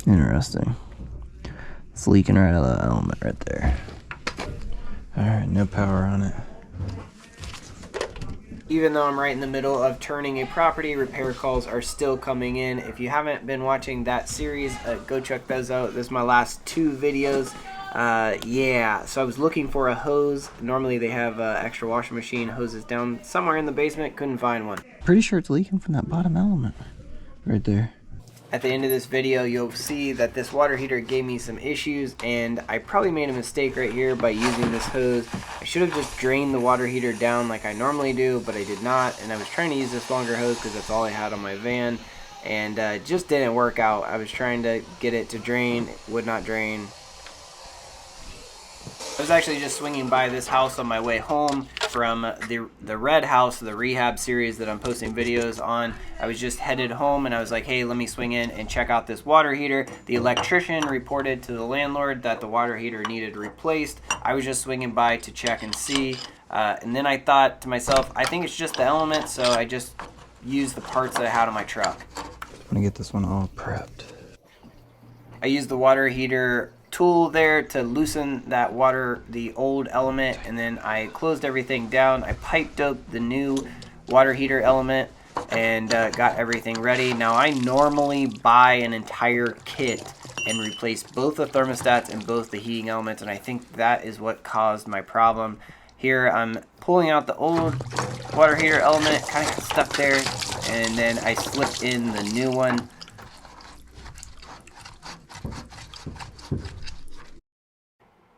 Interesting. It's leaking right out of that element right there. Alright, no power on it. Even though I'm right in the middle of turning a property, repair calls are still coming in. If you haven't been watching that series, go check those out. This is my last 2 videos. Yeah, so I was looking for a hose. Normally they have extra washing machine hoses down somewhere in the basement. Couldn't find one. Pretty sure it's leaking from that bottom element right there. At the end of this video, you'll see that this water heater gave me some issues, and I probably made a mistake right here by using this hose. I should have just drained the water heater down like I normally do, but I did not, and I was trying to use this longer hose because that's all I had on my van, and it just didn't work out. I was trying to get it to drain, it would not drain. I was actually just swinging by this house on my way home from the red house, the rehab series that I'm posting videos on. I was just headed home and I was like, hey, let me swing in and check out this water heater. The electrician reported to the landlord that the water heater needed replaced. I was just swinging by to check and see. And then I thought to myself, I think it's just the element, so I just used the parts that I had on my truck. I'm gonna get this one all prepped. I used the water heater tool there to loosen that water, the old element, and then I closed everything down. I piped up the new water heater element and got everything ready. Now I normally buy an entire kit and replace both the thermostats and both the heating elements, and I think that is what caused my problem. Here I'm pulling out the old water heater element, kind of got stuck there, and then I slipped in the new one.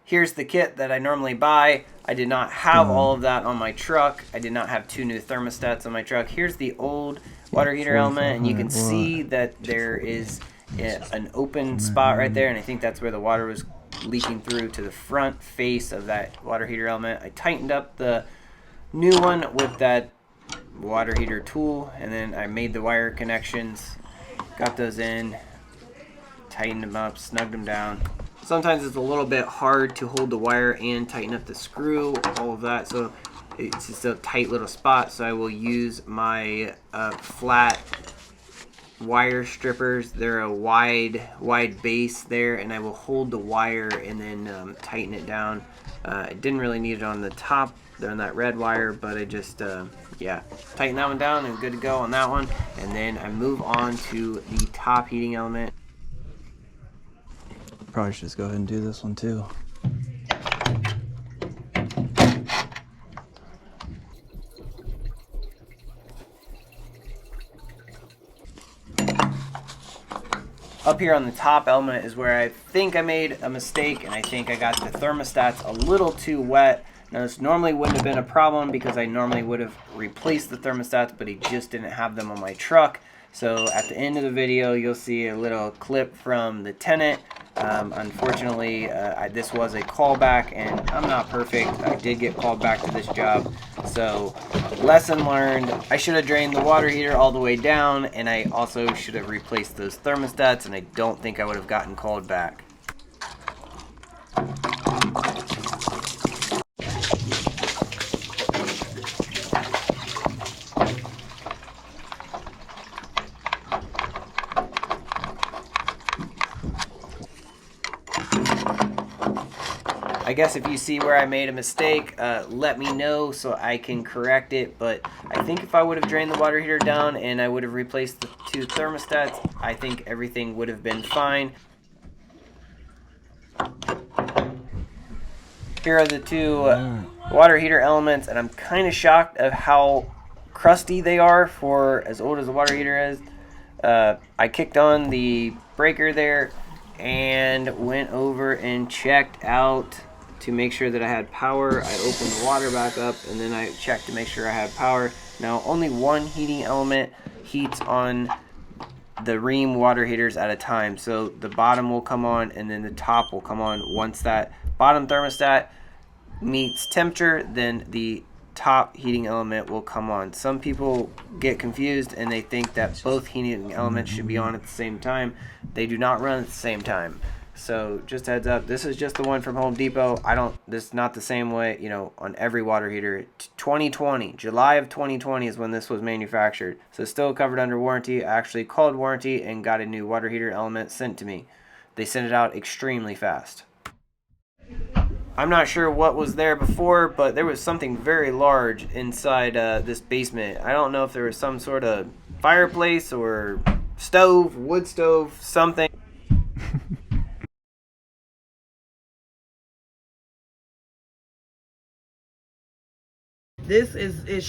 Here's the kit that I normally buy. I did not have all of that on my truck. I did not have 2 new thermostats on my truck. Here's the old water heater element, and you can see that there is an open spot right there, and I think that's where the water was leaking through to the front face of that water heater element. I tightened up the new one with that water heater tool, and then I made the wire connections, got those in, tightened them up, snugged them down. Sometimes it's a little bit hard to hold the wire and tighten up the screw, all of that, so it's just a tight little spot. So I will use my flat wire strippers. They're a wide base there, and I will hold the wire and then tighten it down. I didn't really need it on the top there on that red wire, but I just yeah, tighten that one down and good to go on that one. And then I move on to the top heating element. Probably should just go ahead and do this one too. Up here on the top element is where I think I made a mistake, and I think I got the thermostats a little too wet. Now this normally wouldn't have been a problem because I normally would have replaced the thermostats, but I just didn't have them on my truck. So at the end of the video, you'll see a little clip from the tenant. Unfortunately, this was a callback, and I'm not perfect. I did get called back to this job. So, lesson learned, I should have drained the water heater all the way down, and I also should have replaced those thermostats, and I don't think I would have gotten called back. I guess if you see where I made a mistake, let me know so I can correct it. But I think if I would have drained the water heater down and I would have replaced the 2 thermostats, I think everything would have been fine. Here are the 2 water heater elements, and I'm kind of shocked at how crusty they are for as old as the water heater is. I kicked on the breaker there and went over and checked out to make sure that I had power. I opened the water back up, and then I checked to make sure I had power. Now only one heating element heats on the Rheem water heaters at a time, so the bottom will come on and then the top will come on. Once that bottom thermostat meets temperature, then the top heating element will come on. Some people get confused and they think that both heating elements should be on at the same time. They do not run at the same time. So just a heads up, this is just the one from Home Depot. This is not the same way, you know, on every water heater. 2020, July of 2020 is when this was manufactured. So it's still covered under warranty. I actually called warranty and got a new water heater element sent to me. They sent it out extremely fast. I'm not sure what was there before, but there was something very large inside this basement. I don't know if there was some sort of fireplace or stove, wood stove, something. This is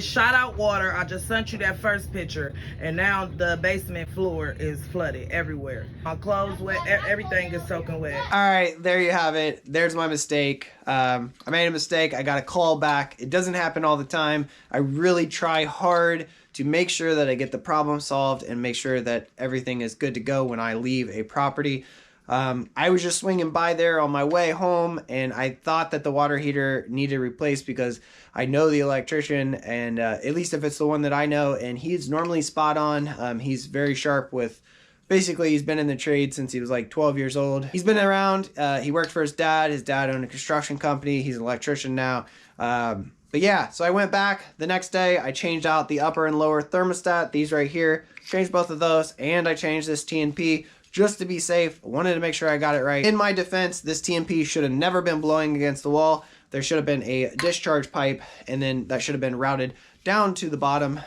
shot out water. I just sent you that first picture, and now the basement floor is flooded everywhere. My clothes wet, everything is soaking wet. All right, there you have it. There's my mistake. I made a mistake. I got a call back. It doesn't happen all the time. I really try hard to make sure that I get the problem solved and make sure that everything is good to go when I leave a property. I was just swinging by there on my way home, and I thought that the water heater needed replaced because I know the electrician, and at least if it's the one that I know, and he's normally spot on. He's very sharp with, basically he's been in the trade since he was like 12 years old. He's been around. He worked for his dad. His dad owned a construction company. He's an electrician now. But yeah, so I went back the next day. I changed out the upper and lower thermostat, these right here, changed both of those, and I changed this TNP. Just to be safe, I wanted to make sure I got it right. In my defense, this TMP should have never been blowing against the wall. There should have been a discharge pipe, and then that should have been routed down to the bottom.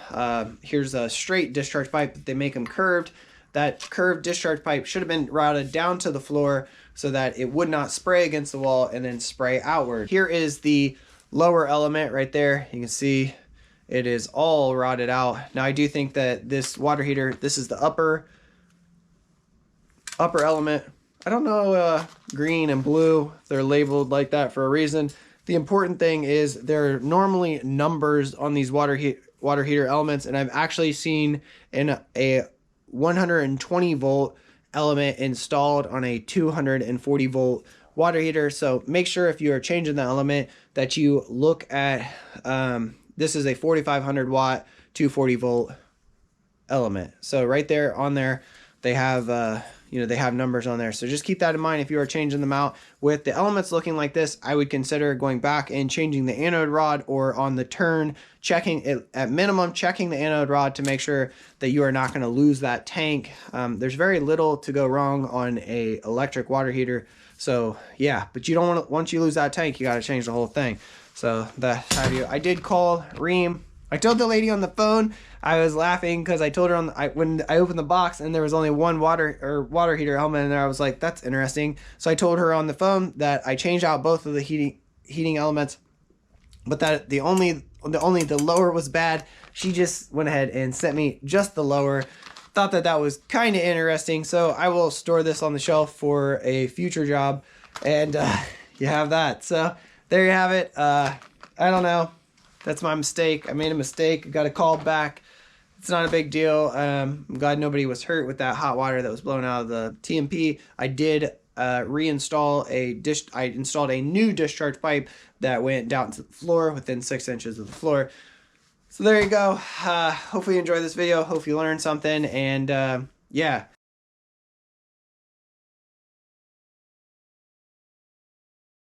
Here's a straight discharge pipe, but they make them curved. That curved discharge pipe should have been routed down to the floor so that it would not spray against the wall and then spray outward. Here is the lower element right there. You can see it is all rotted out. Now I do think that this water heater, this is the upper element. I don't know, green and blue, they're labeled like that for a reason. The important thing is there are normally numbers on these water heater elements, and I've actually seen in a 120 volt element installed on a 240 volt water heater. So make sure if you are changing the element that you look at, this is a 4500 watt 240 volt element. So right there on there, they have they have numbers on there. So just keep that in mind if you are changing them out. With the elements looking like this, I would consider going back and changing the anode rod, or on the turn, checking it, at minimum, checking the anode rod to make sure that you are not going to lose that tank. There's very little to go wrong on a electric water heater. So yeah, but you don't want to, once you lose that tank, you got to change the whole thing. So that's how you. I did call Rheem. I told the lady on the phone, I was laughing because I told her when I opened the box and there was only one water heater element in there. I was like, that's interesting. So I told her on the phone that I changed out both of the heating elements, but that the lower was bad. She just went ahead and sent me just the lower. Thought that was kind of interesting. So I will store this on the shelf for a future job, and you have that. So there you have it. I don't know. That's my mistake. I made a mistake. I got a call back. It's not a big deal. I'm glad nobody was hurt with that hot water that was blown out of the TMP. I did reinstall I installed a new discharge pipe that went down to the floor within 6 inches of the floor. So there you go. Hopefully you enjoyed this video. Hope you learned something. And yeah.